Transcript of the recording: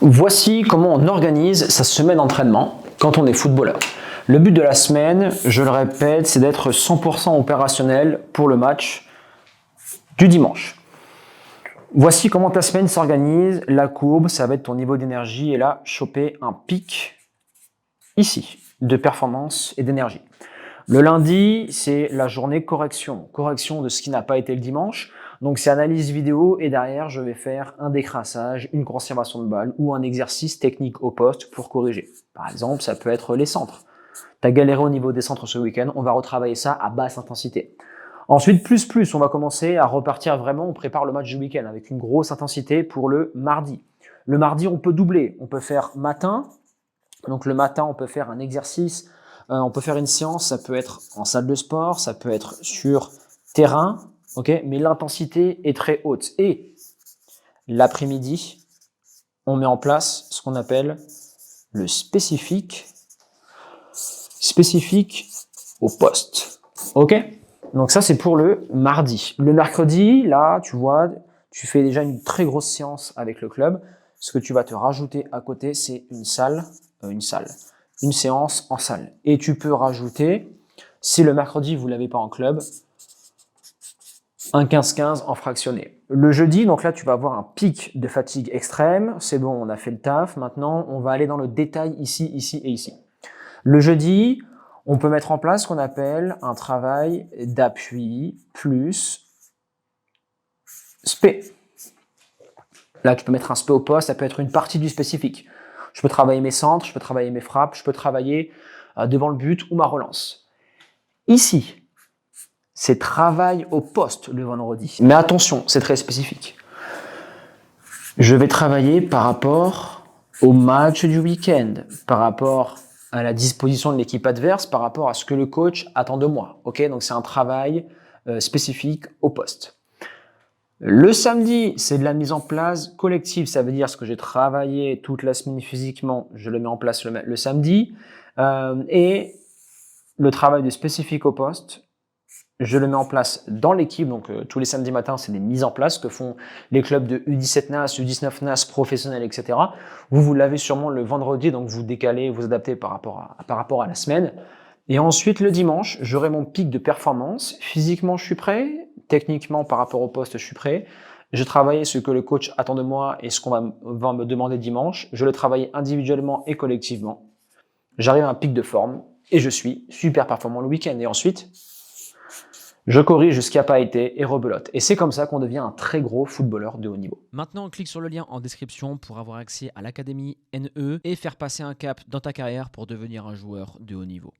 Voici comment on organise sa semaine d'entraînement quand on est footballeur. Le but de la semaine, je le répète, c'est d'être 100% opérationnel pour le match du dimanche. Voici comment ta semaine s'organise. La courbe, ça va être ton niveau d'énergie et là, choper un pic ici de performance et d'énergie. Le lundi, c'est la journée correction. Correction de ce qui n'a pas été le dimanche. Donc, c'est analyse vidéo et derrière, je vais faire un décrassage, une conservation de balle ou un exercice technique au poste pour corriger. Par exemple, ça peut être les centres. Tu as galéré au niveau des centres ce week-end, on va retravailler ça à basse intensité. Ensuite, on va commencer à repartir vraiment, on prépare le match du week-end avec une grosse intensité pour le mardi. Le mardi, on peut doubler. On peut faire matin. Donc, le matin, on peut faire un exercice. On peut faire une séance, ça peut être en salle de sport, ça peut être sur terrain, ok, mais l'intensité est très haute. Et l'après-midi, on met en place ce qu'on appelle le spécifique au poste. Ok? Donc ça, c'est pour le mardi. Le mercredi, là, tu vois, tu fais déjà une très grosse séance avec le club. Ce que tu vas te rajouter à côté, c'est une séance en salle. Et tu peux rajouter, si le mercredi, vous ne l'avez pas en club, un 15-15 en fractionné. Le jeudi, donc là, tu vas avoir un pic de fatigue extrême. C'est bon, on a fait le taf. Maintenant, on va aller dans le détail ici, ici et ici. Le jeudi, on peut mettre en place ce qu'on appelle un travail d'appui plus spé. Là, tu peux mettre un spé au poste, ça peut être une partie du spécifique. Je peux travailler mes centres, je peux travailler mes frappes, je peux travailler devant le but ou ma relance. Ici, c'est travail au poste le vendredi. Mais attention, c'est très spécifique. Je vais travailler par rapport au match du week-end, par rapport à la disposition de l'équipe adverse, par rapport à ce que le coach attend de moi. Ok, donc c'est un travail spécifique au poste. Le samedi, c'est de la mise en place collective. Ça veut dire ce que j'ai travaillé toute la semaine physiquement, je le mets en place le samedi. Et le travail de spécifique au poste, je le mets en place dans l'équipe. Donc tous les samedis matins, c'est des mises en place que font les clubs de U17 NAS, U19 NAS, professionnels, etc. Vous l'avez sûrement le vendredi, donc vous décalez, vous adaptez par rapport à la semaine. Et ensuite, le dimanche, j'aurai mon pic de performance. Physiquement, je suis prêt. Techniquement, par rapport au poste, je suis prêt. Je travaille ce que le coach attend de moi et ce qu'on va me demander dimanche. Je le travaille individuellement et collectivement. J'arrive à un pic de forme et je suis super performant le week-end. Et ensuite, je corrige ce qui n'a pas été et rebelote. Et c'est comme ça qu'on devient un très gros footballeur de haut niveau. Maintenant, clique sur le lien en description pour avoir accès à l'académie NE et faire passer un cap dans ta carrière pour devenir un joueur de haut niveau.